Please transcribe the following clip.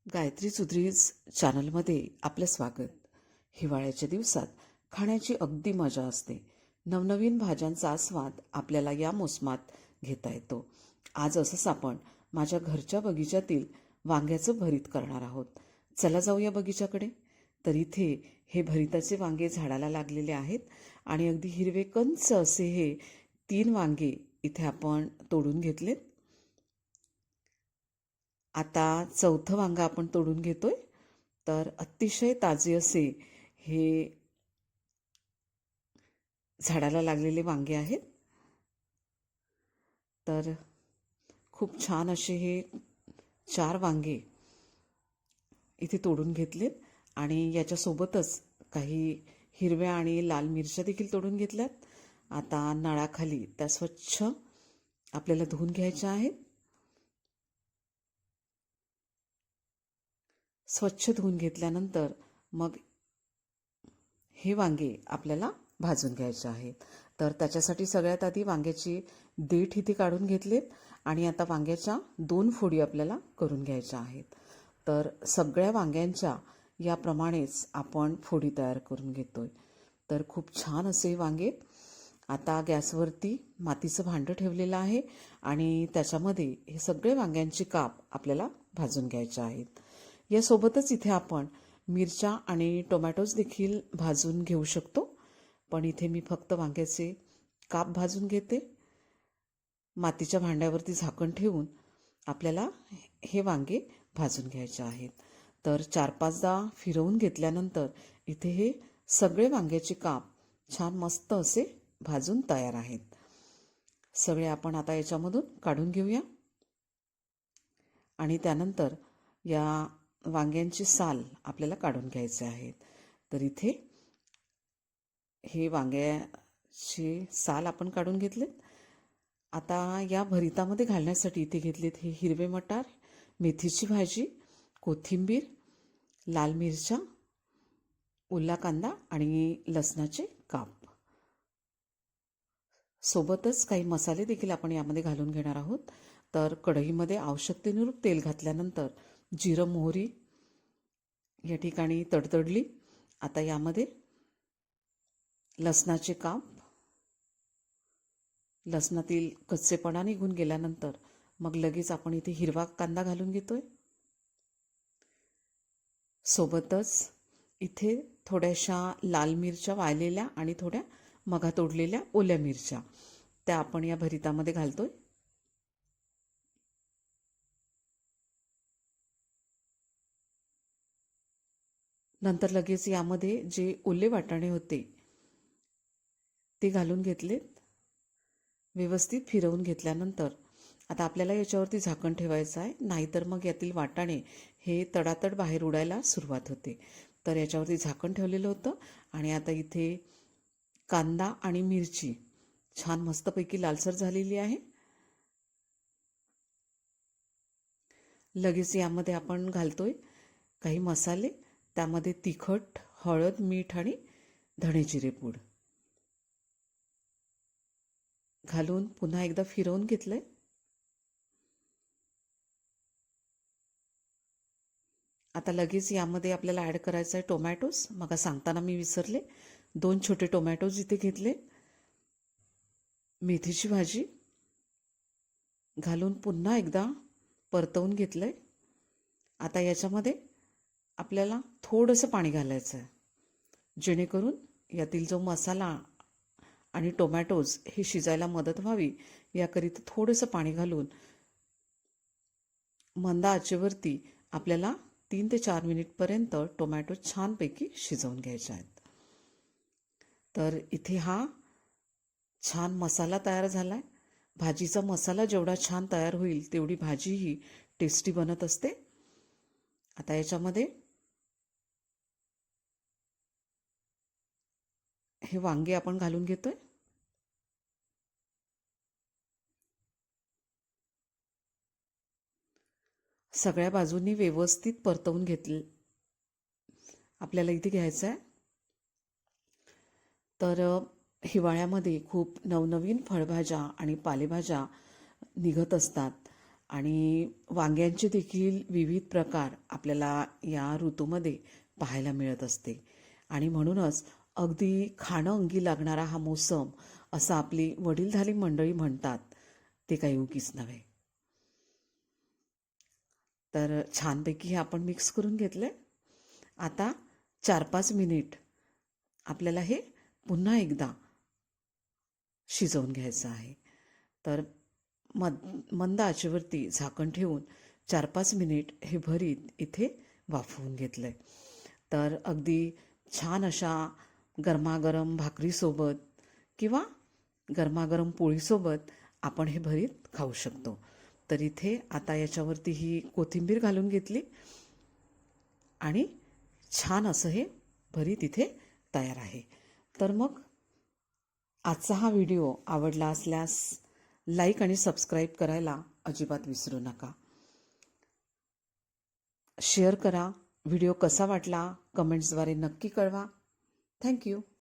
गायत्री सुधरीज चॅनलमध्ये आपलं स्वागत. हिवाळ्याच्या दिवसात खाण्याची अगदी मजा असते. नवनवीन भाज्यांचा आस्वाद आपल्याला या मोसमात घेता येतो. आज असंच आपण माझ्या घरच्या बगीच्यातील वांग्याचं भरीत करणार आहोत. चला जाऊया बगीच्याकडे. तर इथे हे भरीताचे वांगे झाडाला लागलेले आहेत आणि अगदी हिरवे कंच असे हे 3 वांगे इथे आपण तोडून घेतलेत. आता चौथं वांगं आपण तोडून घेतोय. तर अतिशय ताजे असे हे झाडाला लागलेले वांगे आहेत. तर खूप छान असे हे 4 वांगे इथे तोडून घेतलेत आणि याच्यासोबतच काही हिरव्या आणि लाल मिरच्या देखील तोडून घेतल्यात. आता नळाखाली त्या स्वच्छ आपल्याला धुवून घ्यायच्या आहेत. स्वच्छ धुवून घेतल्यानंतर मग हे वांगे आपल्याला भाजून घ्यायचे आहेत. तर त्याच्यासाठी सगळ्यात आधी वांग्याची देठ इथे काढून घेतलेत आणि आता वांग्याच्या 2 फोडी आपल्याला करून घ्यायच्या आहेत. तर सगळ्या वांग्यांच्या याप्रमाणेच आपण फोडी तयार करून घेतोय. तर खूप छान असे वांगे. आता गॅसवरती मातीचं भांडं ठेवलेलं आहे आणि त्याच्यामध्ये हे सगळे वांग्यांची काप आपल्याला भाजून घ्यायचे आहेत. यासोबतच इथे आपण मिरच्या आणि टोमॅटोज देखील भाजून घेऊ शकतो, पण इथे मी फक्त वांग्याचे काप भाजून घेते. मातीच्या भांड्यावरती झाकण ठेवून आपल्याला हे वांगे भाजून घ्यायचे आहेत. तर 4-5दा फिरवून घेतल्यानंतर इथे हे सगळे वांग्याचे काप छान मस्त असे भाजून तयार आहेत. सगळे आपण आता याच्यामधून काढून घेऊया आणि त्यानंतर या वांग्यांची साल आपल्याला काढून घ्यायचे आहेत. तर इथे हे वांग्याची साल आपण काढून घेतलेत. आता या भरितामध्ये घालण्यासाठी इथे घेतलेत हे हिरवे मटार, मेथीची भाजी, कोथिंबीर, लाल मिरच्या, ओला कांदा आणि लसणाचे काप. सोबतच काही मसाले देखील आपण यामध्ये घालून घेणार आहोत. तर कढईमध्ये आवश्यकतेनुरूप तेल घातल्यानंतर जिरं मोहरी या ठिकाणी तडतडली. आता यामध्ये लसणाचे काप, लसणातील कच्चेपणा निघून गेल्यानंतर मग लगेच आपण इथे हिरवा कांदा घालून घेतोय. सोबतच इथे थोड्याशा लाल मिरच्या वाळलेल्या आणि थोड्या मघा तोडलेल्या ओल्या मिरच्या त्या आपण या भरितामध्ये घालतोय. नंतर लगेच यामध्ये जे ओले वाटाणे होते ते घालून घेतलेत. व्यवस्थित फिरवून घेतल्यानंतर आता आपल्याला याच्यावरती झाकण ठेवायचं आहे, नाहीतर मग यातील वाटाणे हे तडातड बाहेर उडायला सुरुवात होते. तर याच्यावरती झाकण ठेवलेलं होतं आणि आता इथे कांदा आणि मिरची छान मस्तपैकी लालसर झालेली आहे. लगेच यामध्ये आपण घालतोय काही मसाले. त्यामध्ये तिखट, हळद, मीठ आणि धणे जिरे पूड घालून पुन्हा एकदा फिरवून घेतलंय. आता लगेच यामध्ये आपल्याला ॲड करायचं आहे टोमॅटोज. मग सांगताना मी विसरले, 2 छोटे टोमॅटोज इथे घेतले. मेथीची भाजी घालून पुन्हा एकदा परतवून घेतलंय. आता याच्यामध्ये आपल्याला थोडंसं पाणी घालायचं आहे, जेणेकरून यातील जो मसाला आणि टोमॅटोज हे शिजायला मदत व्हावी याकरिता थोडंसं पाणी घालून मंद आचेवरती आपल्याला 3 ते 4 मिनिटपर्यंत टोमॅटो छानपैकी शिजवून घ्यायचे आहेत. तर इथे हा छान मसाला तयार झाला आहे. भाजीचा मसाला जेवढा छान तयार होईल तेवढी भाजी ही टेस्टी बनत असते. आता याच्यामध्ये हे वांगे आपण घालून घेतोय. सगळ्या बाजूंनी व्यवस्थित परतवून घेतले आपल्याला इथे घ्यायचं आहे. तर हिवाळ्यामध्ये खूप नवनवीन फळभाज्या आणि पालेभाज्या निघत असतात आणि वांग्यांचे देखील विविध प्रकार आपल्याला या ऋतूमध्ये पाहायला मिळत असते आणि म्हणूनच अगदी खाणं अंगी लागणारा हा मोसम असं आपली वडीलधारी मंडळी म्हणतात, ते काही उगीच नव्हे. तर छानपैकी हे आपण मिक्स करून घेतलं आहे. आता 4-5 मिनिट आपल्याला हे पुन्हा एकदा शिजवून घ्यायचं आहे. तर मंद आचेवरती झाकण ठेवून 4-5 मिनिट हे भरीत इथे वाफवून घेतलं आहे. तर अगदी छान अशा गरमागरम भाकरीसोबत किंवा गरमागरम पोळीसोबत आपण हे भरीत खाऊ शकतो. तर इथे आता याच्यावरती ही कोथिंबीर घालून घेतली आणि छान असं हे भरीत इथे तयार आहे. तर मग आजचा हा व्हिडिओ आवडला असल्यास लाईक आणि सबस्क्राईब करायला अजिबात विसरू नका. शेअर करा. व्हिडिओ कसा वाटला कमेंट्सद्वारे नक्की कळवा. थँक्यू.